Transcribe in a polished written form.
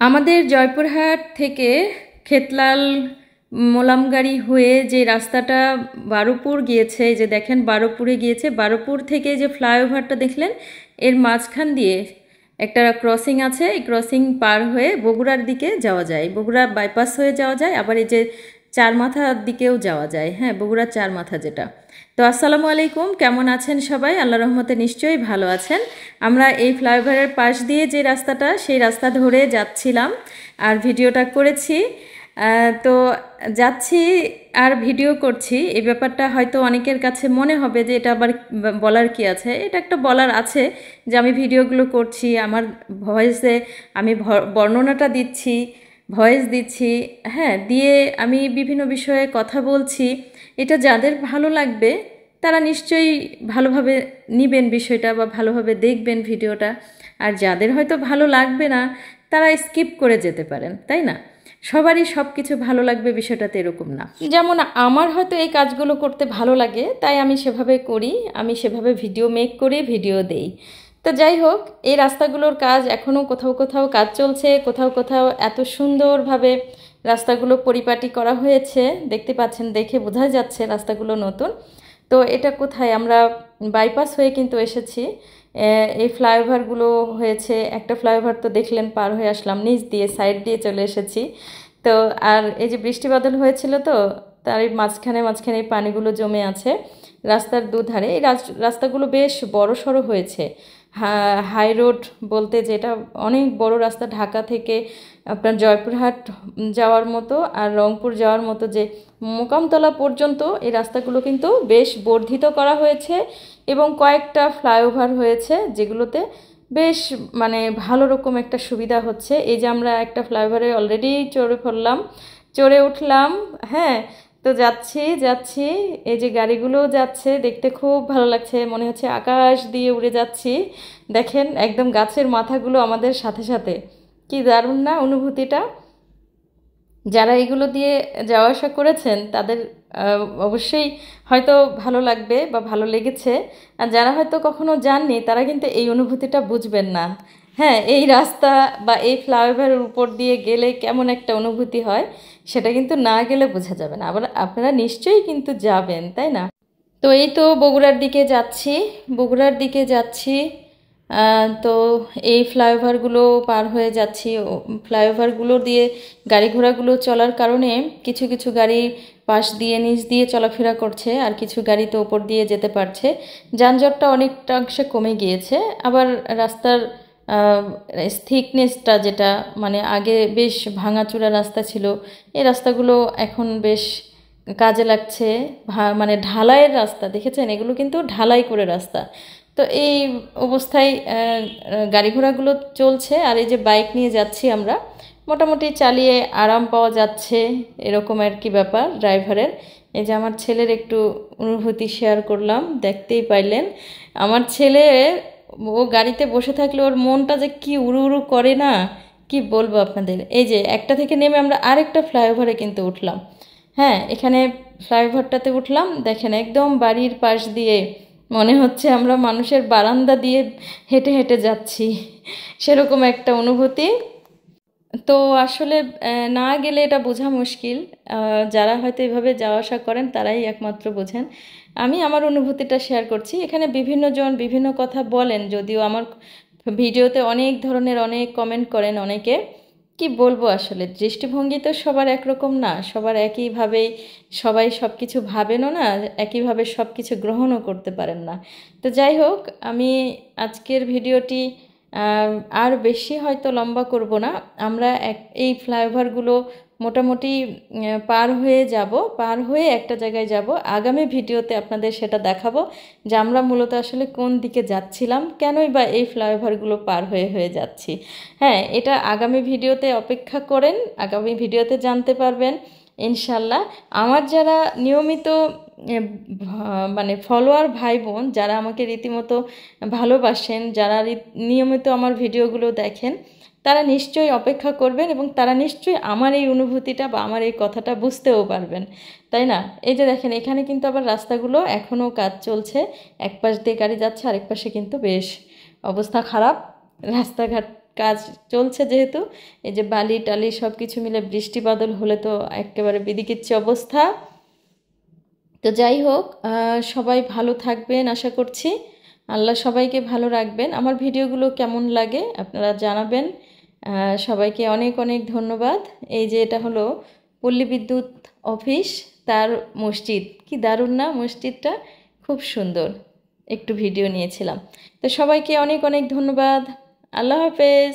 আমাদের জয়পুরহাট থেকে খেতলাল মোলামগাড়ি হয়ে যে রাস্তাটা বারোপুর গিয়েছে, যে দেখেন বারোপুরে গিয়েছে, বারোপুর থেকে যে ফ্লাইওভারটা দেখলেন এর মাঝখান দিয়ে একটা ক্রসিং আছে। এই ক্রসিং পার হয়ে বগুড়ার দিকে যাওয়া যায়, বগুড়া বাইপাস হয়ে যাওয়া যায়, আবার এই যে চার মাথার দিকেও যাওয়া যায়। হ্যাঁ, বগুড়ার চার মাথা যেটা। তো আসসালামু আলাইকুম, কেমন আছেন সবাই? আল্লাহ রহমতে নিশ্চয়ই ভালো আছেন। আমরা এই ফ্লাইওভারের পাশ দিয়ে যে রাস্তাটা, সেই রাস্তা ধরে যাচ্ছিলাম আর ভিডিওটা করেছি। তো যাচ্ছি আর ভিডিও করছি, এই ব্যাপারটা হয়তো অনেকের কাছে মনে হবে যে এটা আবার বলার কি আছে। এটা একটা বলার আছে যে আমি ভিডিওগুলো করছি, আমার ভয়েসে আমি বর্ণনাটা দিচ্ছি, ভয়েস দিচ্ছি, হ্যাঁ, দিয়ে আমি বিভিন্ন বিষয়ে কথা বলছি। এটা যাদের ভালো লাগবে তারা নিশ্চয়ই ভালোভাবে নিবেন বিষয়টা বা ভালোভাবে দেখবেন ভিডিওটা, আর যাদের হয়তো ভালো লাগবে না তারা স্কিপ করে যেতে পারেন, তাই না? সবারই সব কিছু ভালো লাগবে বিষয়টাতে এরকম না। যেমন আমার হয়তো এই কাজগুলো করতে ভালো লাগে, তাই আমি সেভাবে করি, আমি সেভাবে ভিডিও মেক করে ভিডিও দেই। তো যাই হোক, এই রাস্তাগুলোর কাজ এখনও কোথাও কোথাও কাজ চলছে, কোথাও কোথাও এত সুন্দরভাবে রাস্তাগুলো পরিপাটি করা হয়েছে, দেখতে পাচ্ছেন, দেখে বোঝা যাচ্ছে রাস্তাগুলো নতুন। তো এটা কোথায়, আমরা বাইপাস হয়ে কিন্তু এসেছি। এই ফ্লাইওভারগুলো হয়েছে, একটা ফ্লাইওভার তো দেখলেন পার হয়ে আসলাম, নিচ দিয়ে সাইড দিয়ে চলে এসেছি। তো আর এই যে বৃষ্টি বাদল হয়েছিল, তো তার মাঝখানে মাঝখানে এই পানিগুলো জমে আছে রাস্তার দুধারে। এই রাস্তাগুলো বেশ বড় সড়ো হয়েছে। হাই রোড বলতে যেটা অনেক বড় রাস্তা, ঢাকা থেকে আপনার জয়পুরহাট যাওয়ার মতো আর রংপুর যাওয়ার মতো যে মোকামতলা পর্যন্ত এই রাস্তাগুলো কিন্তু বেশ বর্ধিত করা হয়েছে এবং কয়েকটা ফ্লাইওভার হয়েছে যেগুলোতে বেশ মানে ভালো রকম একটা সুবিধা হচ্ছে। এই যে আমরা একটা ফ্লাইওভারে অলরেডি চড়ে উঠলাম, হ্যাঁ। তো যাচ্ছি, এই যে গাড়িগুলো যাচ্ছে, দেখতে খুব ভালো লাগছে, মনে হচ্ছে আকাশ দিয়ে উড়ে যাচ্ছি। দেখেন একদম গাছের মাথাগুলো আমাদের সাথে সাথে, কি দারুণ না অনুভূতিটা। যারা এগুলো দিয়ে যাওয়া আসা করেছেন তাদের অবশ্যই হয়তো ভালো লাগবে বা ভালো লেগেছে, আর যারা হয়তো কখনো যাননি তারা কিন্তু এই অনুভূতিটা বুঝবেন না। হ্যাঁ, এই রাস্তা বা এই ফ্লাইওভারের উপর দিয়ে গেলে কেমন একটা অনুভূতি হয় সেটা কিন্তু না গেলে বোঝা যাবে না। আবার আপনারা নিশ্চয়ই কিন্তু যাবেন, তাই না? তো এই তো বগুড়ার দিকে যাচ্ছি। তো এই ফ্লাইওভারগুলো পার হয়ে যাচ্ছি। ফ্লাইওভারগুলো দিয়ে গাড়ি ঘোড়াগুলো চলার কারণে কিছু কিছু গাড়ি পাশ দিয়ে নিচ দিয়ে চলাফেরা করছে, আর কিছু গাড়ি তো ওপর দিয়ে যেতে পারছে। যানজটটা অনেকটাংশে কমে গিয়েছে। আবার রাস্তার থিকনেসটা, যেটা মানে আগে বেশ ভাঙাচোরা রাস্তা ছিল, এই রাস্তাগুলো এখন বেশ কাজে লাগছে। মানে ঢালাইয়ের রাস্তা, দেখেছেন, এগুলো কিন্তু ঢালাই করে রাস্তা। তো এই অবস্থায় গাড়ি ঘোড়াগুলো চলছে, আর এই যে বাইক নিয়ে যাচ্ছি আমরা, মোটামুটি চালিয়ে আরাম পাওয়া যাচ্ছে, এরকম আর কি ব্যাপার ড্রাইভারের। এই যে আমার ছেলের একটু অনুভূতি শেয়ার করলাম, দেখতেই পাইলেন আমার ছেলে, ও গাড়িতে বসে থাকলে ওর মনটা যে কি উড়ু উড়ু করে না, কি বলবো আপনাদের। এই যে একটা থেকে নেমে আমরা আরেকটা ফ্লাইওভারে কিন্তু উঠলাম। হ্যাঁ, এখানে ফ্লাইওভারটাতে উঠলাম, দেখেন একদম বাড়ির পাশ দিয়ে মনে হচ্ছে আমরা মানুষের বারান্দা দিয়ে হেঁটে হেঁটে যাচ্ছি, সেরকম একটা অনুভূতি। তো আসলে না গেলে এটা বোঝা মুশকিল। যারা হয়তো এভাবে যাওয়া আসা করেন তারাই একমাত্র বোঝেন। আমি আমার অনুভূতিটা শেয়ার করছি। এখানে বিভিন্ন জন বিভিন্ন কথা বলেন, যদিও আমার ভিডিওতে অনেক ধরনের অনেক কমেন্ট করেন অনেকে। কি বলবো, আসলে দৃষ্টিভঙ্গি তো সবার একরকম না, সবার একইভাবেই সবাই সব কিছু ভাবেনও না, একইভাবে সব কিছু গ্রহণও করতে পারেন না। তো যাই হোক, আমি আজকের ভিডিওটি আর বেশি হয়তো লম্বা করব না। আমরা এই ফ্লাইওভারগুলো মোটামুটি পার হয়ে একটা জায়গায় যাব। আগামী ভিডিওতে আপনাদের সেটা দেখাবো যে আমরা মূলত আসলে কোন দিকে যাচ্ছিলাম, কেনই বা এই ফ্লাইওভারগুলো পার হয়ে যাচ্ছি। হ্যাঁ, এটা আগামী ভিডিওতে অপেক্ষা করেন, আগামী ভিডিওতে জানতে পারবেন ইনশাল্লাহ। আমার যারা নিয়মিত মানে ফলোয়ার ভাই বোন, যারা আমাকে রীতিমতো ভালোবাসেন, যারা নিয়মিত আমার ভিডিওগুলো দেখেন, তারা নিশ্চয়ই অপেক্ষা করবেন এবং তারা নিশ্চয়ই আমার এই অনুভূতিটা বা আমার এই কথাটা বুঝতেও পারবেন, তাই না? এই যে দেখেন, এখানে কিন্তু আবার রাস্তাগুলো এখনও কাজ চলছে, এক পাশ দিয়ে গাড়ি যাচ্ছে, আরেক পাশে কিন্তু বেশ অবস্থা খারাপ, রাস্তাঘাট কাজ চলছে যেহেতু, এই যে বালি টালি সব কিছু মিলে বৃষ্টি বাদল হলে তো একেবারে বিদিকিচ্ছি অবস্থা। তো যাই হোক, সবাই ভালো থাকবেন আশা করছি। আল্লাহ সবাইকে ভালো রাখবেন। আমার ভিডিওগুলো কেমন লাগে আপনারা জানাবেন। সবাইকে অনেক অনেক ধন্যবাদ। এই যে এটা হলো পল্লী বিদ্যুৎ অফিস, তার মসজিদ, কি দারুণ না মসজিদটা, খুব সুন্দর। একটু ভিডিও নিয়েছিলাম। তো সবাইকে অনেক অনেক ধন্যবাদ। আল্লাহ হাফেজ।